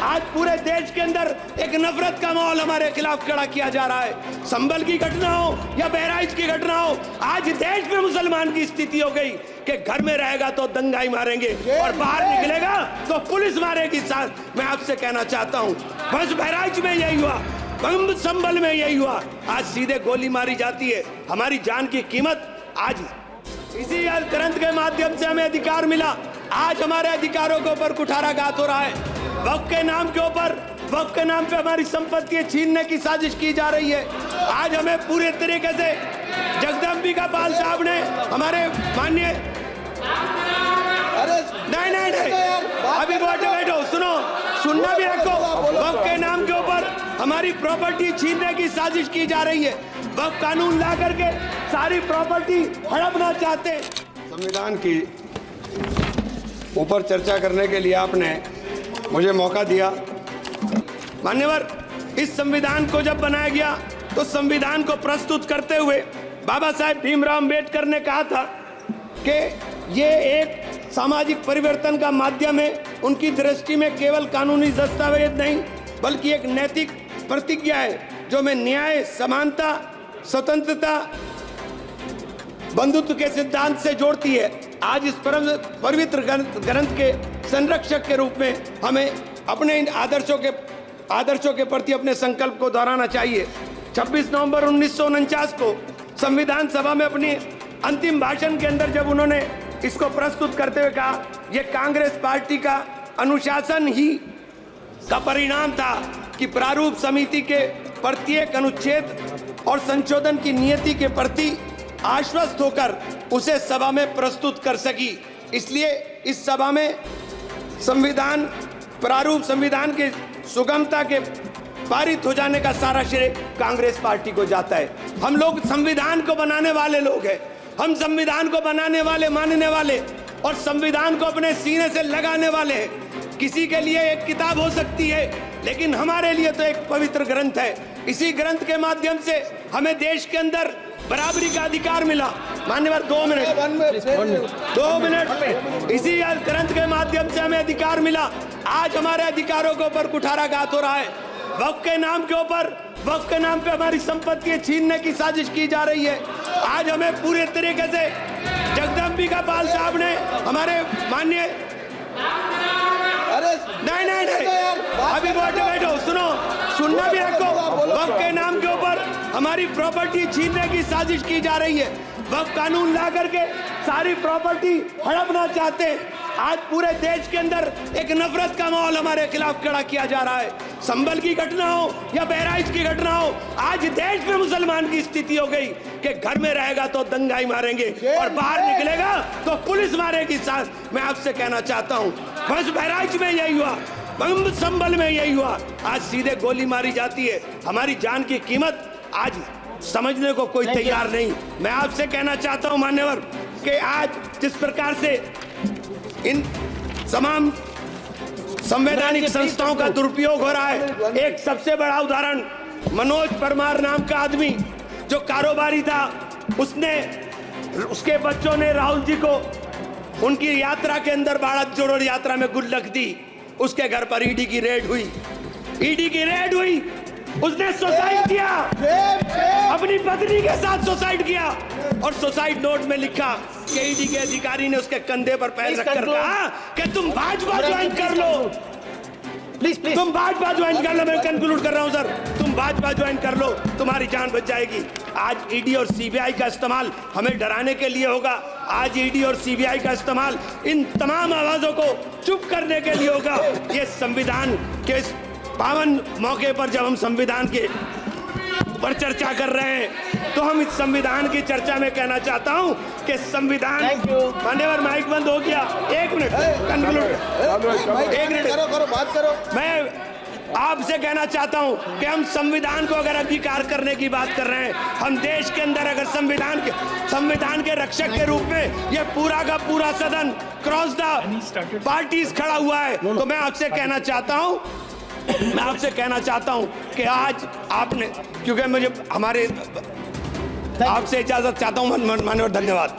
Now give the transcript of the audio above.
आज पूरे देश के अंदर एक नफरत का माहौल हमारे खिलाफ खड़ा किया जा रहा है। संभल की घटना हो या बहराइच की घटना हो, आज देश में मुसलमान की स्थिति हो गई कि घर में रहेगा तो दंगाई मारेंगे और बाहर निकलेगा तो पुलिस मारेगी। साथ मैं आपसे कहना चाहता हूँ, बस बहराइच में यही हुआ, संभल में यही हुआ, आज सीधे गोली मारी जाती है। हमारी जान की कीमत आज इसी ग्रंथ के माध्यम से हमें अधिकार मिला। आज हमारे अधिकारों के ऊपर कुठाराघात हो रहा है। वक्फ के नाम के ऊपर, वक्फ के नाम पे हमारी संपत्ति छीनने की साजिश की जा रही है। आज हमें पूरे तरीके से जगदम्बिका पाल साहब ने हमारे माननीय नहीं अभी बैठो सुनो, सुनना भी रखो। वक्फ के नाम के ऊपर हमारी प्रॉपर्टी छीनने की साजिश की जा रही है। वक्फ कानून ला करके सारी प्रॉपर्टी हड़पना चाहते हैं। संविधान की ऊपर चर्चा करने के लिए आपने मुझे मौका दिया। मान्यवर, इस संविधान को जब बनाया गया तो संविधान को प्रस्तुत करते हुए बाबा साहेब भीमराव अम्बेडकर ने कहा था कि ये एक सामाजिक परिवर्तन का माध्यम है। उनकी दृष्टि में केवल कानूनी दस्तावेज नहीं बल्कि एक नैतिक प्रतिज्ञा है जो में न्याय, समानता, स्वतंत्रता, बंधुत्व के सिद्धांत से जोड़ती है। आज इस पवित्र ग्रंथ के संरक्षक के रूप में हमें अपने इन आदर्शों के प्रति अपने संकल्प को दोहराना चाहिए। 26 नवंबर 1949 को संविधान सभा में अपनी अंतिम भाषण के अंदर जब उन्होंने इसको प्रस्तुत करते हुए कहा, यह कांग्रेस पार्टी का अनुशासन ही का परिणाम था कि प्रारूप समिति के प्रत्येक अनुच्छेद और संशोधन की नियति के प्रति आश्वस्त होकर उसे सभा में प्रस्तुत कर सकी। इसलिए इस सभा में संविधान प्रारूप संविधान के सुगमता के पारित हो जाने का सारा श्रेय कांग्रेस पार्टी को जाता है। हम लोग संविधान को बनाने वाले लोग हैं, हम संविधान को बनाने वाले, मानने वाले और संविधान को अपने सीने से लगाने वाले हैं। किसी के लिए एक किताब हो सकती है, लेकिन हमारे लिए तो एक पवित्र ग्रंथ है। इसी ग्रंथ के माध्यम से हमें देश के अंदर बराबरी का अधिकार मिला। मान्यवर 2 मिनट इसी ग्रंथ के माध्यम से हमें अधिकार मिला। आज हमारे अधिकारों के ऊपर कुठाराघात हो रहा है। वक्फ के नाम के ऊपर, वक्फ के नाम पे हमारी संपत्ति छीनने की साजिश की जा रही है। आज हमें पूरे तरीके से जगदम्बिका पाल साहब ने हमारे माननीय नहीं अभी बैठो सुनो, सुनना भी रखो। वक्फ के नाम के ऊपर हमारी प्रॉपर्टी छीनने की साजिश की जा रही है। वक्फ कानून ला करके सारी प्रॉपर्टी हड़पना चाहते हैं। आज पूरे देश के अंदर एक नफरत का माहौल हमारे खिलाफ खड़ा किया जा रहा है। संभल की घटना हो या बहराइच की घटना हो, आज देश में मुसलमान की स्थिति हो गई कि घर में रहेगा तो दंगाई मारेंगे और बाहर निकलेगा तो पुलिस मारेगी। साथ मैं आपसे कहना चाहता हूँ, बस बहराइच में यही हुआ, संभल में यही हुआ, आज सीधे गोली मारी जाती है। हमारी जान की कीमत आज समझने को कोई तैयार नहीं। मैं आपसे कहना चाहता हूं मान्यवर कि आज जिस प्रकार से इन तमाम संवैधानिक संस्थाओं का दुरुपयोग हो रहा है, एक सबसे बड़ा उदाहरण मनोज परमार नाम का आदमी जो कारोबारी था, उसके बच्चों ने राहुल जी को उनकी यात्रा के अंदर भारत जोड़ो यात्रा में गुल्लक दी। उसके घर पर ईडी की रेड हुई, उसने सुसाइड किया, अपनी पत्नी के साथ सुसाइड किया और सुसाइड नोट में लिखा कि ईडी के अधिकारी ने उसके कंधे पर पैर रखकर कहा कि तुम भाजपा ज्वाइन कर लो, प्लीज तुम भाजपा ज्वाइन कर लो। मैं कंक्लूड कर रहा हूं सर, तुम भाजपा ज्वाइन कर लो, तुम्हारी जान बच जाएगी। आज ईडी और सीबीआई का इस्तेमाल हमें डराने के लिए होगा। आज ईडी और सीबीआई का इस्तेमाल इन तमाम आवाजों को चुप करने के लिए होगा। ये संविधान के पावन मौके पर जब हम संविधान के पर चर्चा कर रहे हैं तो हम इस संविधान की चर्चा में कहना चाहता हूं कि संविधान, मान्यवर माइक बंद हो गया, 1 मिनट कंक्लूड, 1 मिनट करो बात करो। मैं आपसे कहना चाहता हूं कि हम संविधान को अगर अंगीकार करने की बात कर रहे हैं, हम देश के अंदर अगर संविधान के रक्षक के रूप में ये पूरा का पूरा सदन क्रॉस द पार्टीज खड़ा हुआ है, तो मैं आपसे कहना चाहता हूं कि आज आपने, क्योंकि मुझे आपसे इजाजत चाहता हूं, माननीय, धन्यवाद।